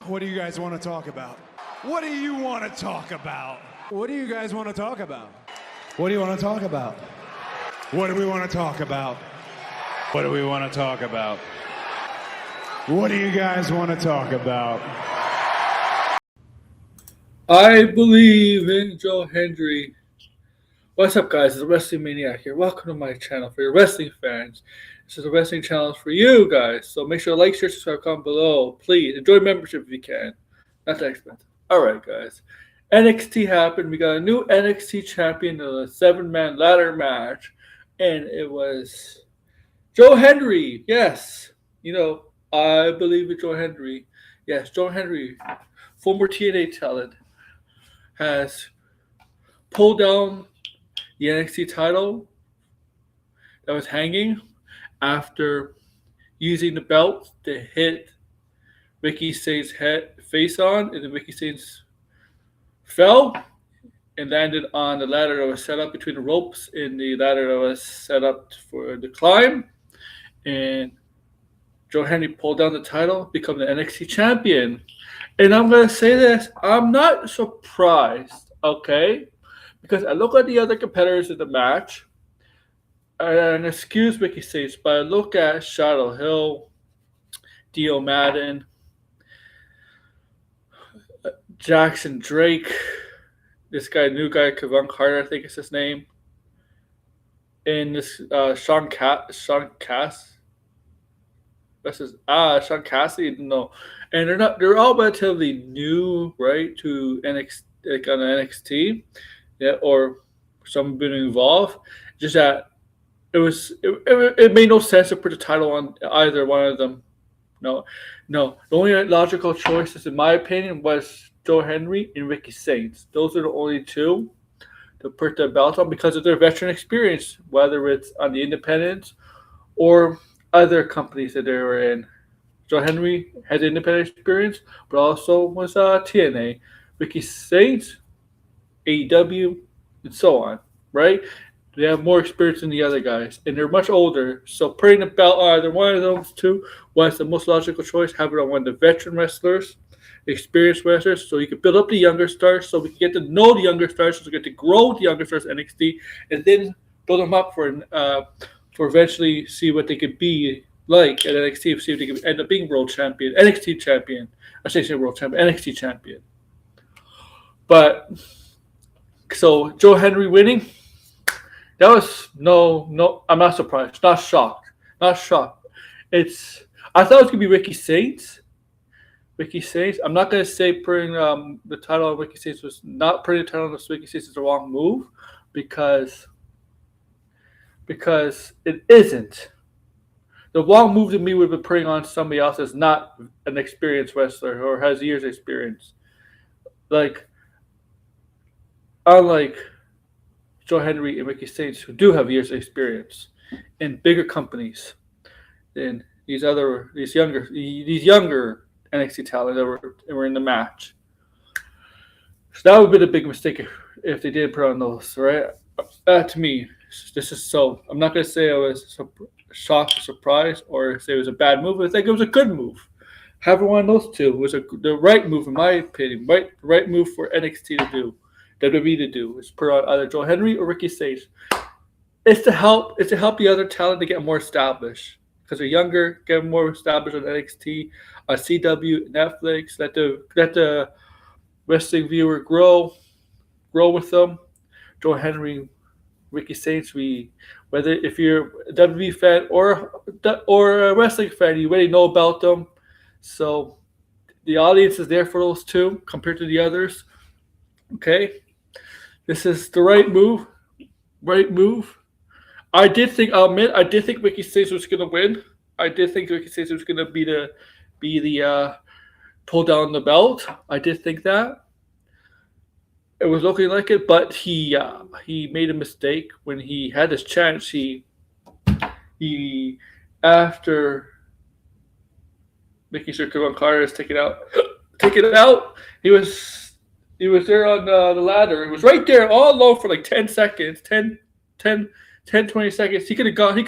What do you guys want to talk about? What do you want to talk about? What do you guys want to talk about? What do you want to talk about? What do we want to talk about? What do we want to talk about? What do you guys want to talk about? I believe in Joe Hendry. What's up, guys? It's the Wrestling Maniac here. Welcome to my channel for your wrestling fans. This is a wrestling channel for you guys. So make sure to like, share, subscribe, comment below. Please enjoy membership if you can. Not that expensive. Alright, guys. NXT happened. We got a new NXT champion in a 7-man ladder match. And it was Joe Hendry. Yes. I believe in Joe Hendry. Yes, Joe Hendry, former TNA talent, has pulled down the NXT title that was hanging after using the belt to hit Ricky Saints' face on, and then Ricky Saints fell and landed on the ladder that was set up between the ropes in the ladder that was set up for the climb. And Joe Hendry pulled down the title, become the NXT champion. And I'm going to say this, I'm not surprised, okay? Because I look at the other competitors in the match, and excuse Ricky Saints, but I look at Shadow Hill, Dio Madden, Jackson Drake, this guy, new guy, Kevin Carter, I think is his name, and this Sean Cass. Sean Cassidy, no, and they're all relatively new, right, to NXT, like on NXT, yeah, or some been involved. Just that it made no sense to put the title on either one of them. No. The only logical choices, in my opinion, was Joe Hendry and Ricky Saints. Those are the only two to put their belt on because of their veteran experience, whether it's on the independents or other companies that they were in. Joe Hendry had independent experience, but also was TNA. Ricky Saints, AEW, and so on, right? They have more experience than the other guys, and they're much older. So putting the belt on either one of those two was the most logical choice. Have it on one of the veteran wrestlers, experienced wrestlers, so you can build up the younger stars, so we can get to know the younger stars, so we get to grow the younger stars in NXT, and then build them up for eventually see what they could be like at NXT, see if they could end up being world champion, NXT champion. I say world champion, NXT champion. But so Joe Hendry winning, that was no. I'm not surprised, not shocked. I thought it was gonna be Ricky Saints. I'm not gonna say putting the title on Ricky Saints was not putting the title on Ricky Saints is the wrong move because it isn't. The wrong move to me would have been putting on somebody else that's not an experienced wrestler or has years experience. Unlike Joe Hendry and Ricky Saints, who do have years of experience in bigger companies than these younger NXT talent that were in the match. So that would have been a big mistake if they did put on those, right? To me, this is so. I'm not gonna say I was shocked or surprised or say it was a bad move. I think it was a good move. However, one of those two was the right move, in my opinion. Right move for NXT to do, WWE to do, is put on either Joe Hendry or Ricky Saints. It's to help the other talent to get more established because they're younger, get more established on NXT, on CW, Netflix. Let the wrestling viewer grow with them. Joe Hendry, Ricky Saints, whether if you're a WWE fan or a wrestling fan, you already know about them. So the audience is there for those two compared to the others. Okay, this is the right move. I did think Ricky Saints was gonna win. I did think Ricky Saints was gonna be the pull down the belt. I did think that. It was looking like it, but he made a mistake when he had his chance. He after making sure Kevin Carter is taken out. He was there on the ladder. It was right there all alone for like 10 seconds, 20 seconds. He could have gone and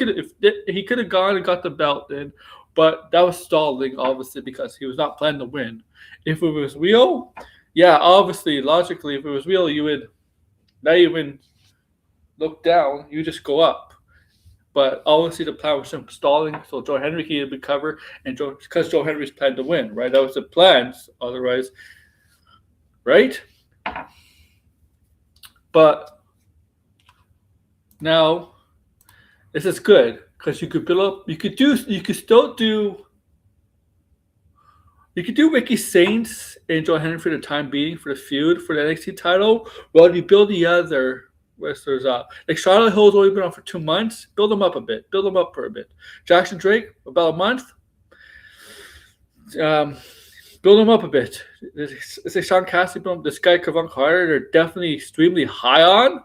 got the belt then, But that was stalling, obviously, because he was not planning to win. If it was real, yeah, obviously, logically, if it was real, you would not even look down, you just go up. But obviously, the plan was some stalling, so Joe Henry could recover, and because Joe Henry's planned to win, right? That was the plan. Otherwise, right? But now this is good because you could build up. You could still do. You could do Ricky Saints and Joe Henry for the time being for the feud for the NXT title, while you build the other wrestlers up. Like Charlotte Hill's only been on for 2 months. Build them up a bit. Build them up for a bit. Jackson Drake about a month. Build them up a bit. Say Sean Cassidy, this guy Kevin Carter, they're definitely extremely high on.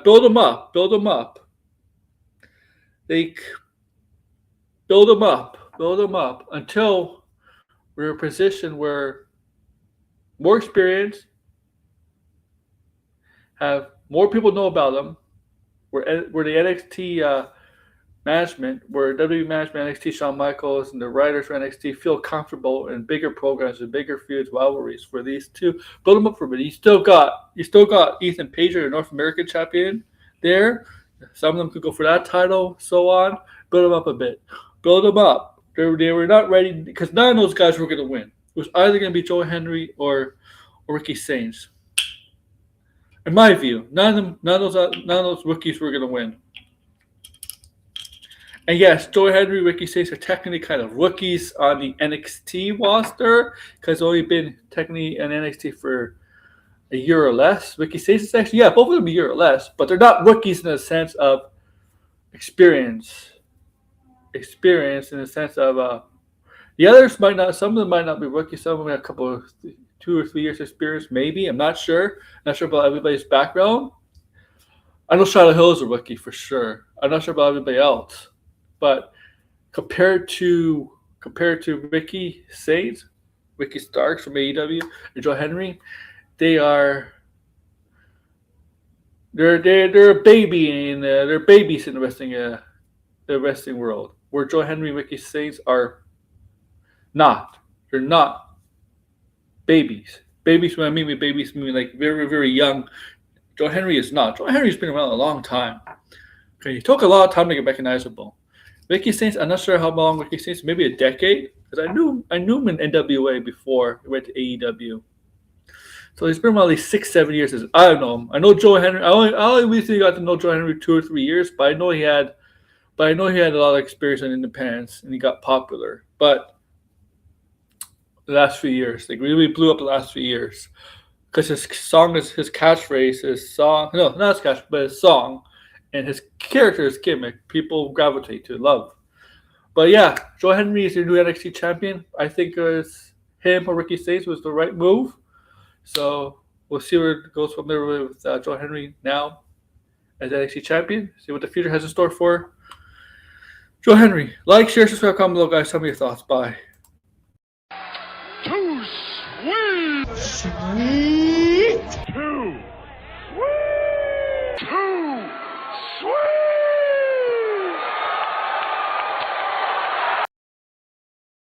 Build them up. Build them up. Build them up until we're in a position where more experience, have more people know about them, where the NXT management, where WWE management, NXT, Shawn Michaels, and the writers for NXT feel comfortable in bigger programs and bigger feuds, rivalries for these two. Build them up for a bit. You still got Ethan Page, your North American champion, there. Some of them could go for that title, so on. Build them up a bit. Build them up. They were not ready because none of those guys were going to win. It was either going to be Joe Henry or Ricky Saints. In my view, none of those rookies were going to win. And yes, Joe Hendry, Ricky Saints are technically kind of rookies on the NXT roster because they've only been technically in NXT for a year or less. Ricky Saints is actually, yeah, both of them a year or less, but they're not rookies in the sense of experience. Experience in the sense of the others might not. Some of them might not be rookies. Some of them have a couple of 2 or 3 years experience, maybe. I'm not sure. Not sure about everybody's background. I know Charlotte Hill is a rookie for sure. I'm not sure about everybody else. But compared to Ricky Saints, Ricky Starks from AEW, and Joe Henry, they're babies in the wrestling world. Where Joe Henry and Ricky Saints are not. They're not babies. Babies, when I mean babies, I mean like very, very young. Joe Henry is not. Joe Henry's been around a long time. Okay, he took a lot of time to get recognizable. Ricky Saints, I'm not sure how long Ricky Saints, maybe a decade, because I knew him in NWA before he went to AEW. So he's been around at least 6-7 years. I don't know him. I know Joe Henry. I only recently got to know Joe Henry 2 or 3 years, but I know he had a lot of experience in independence and he got popular. But the last few years, like really blew up the last few years, because his catchphrase, his song, no, not his catchphrase, but his song. And his character, his gimmick, people gravitate to, love. But yeah, Joe Henry is your new NXT champion. I think him or Ricky Saints was the right move. So we'll see where it goes from there with Joe Henry now as NXT champion. See what the future has in store for Joe Henry. Like, share, subscribe, comment below, guys. Tell me your thoughts. Bye. Too sweet. Sweet. Too sweet. Too sweet.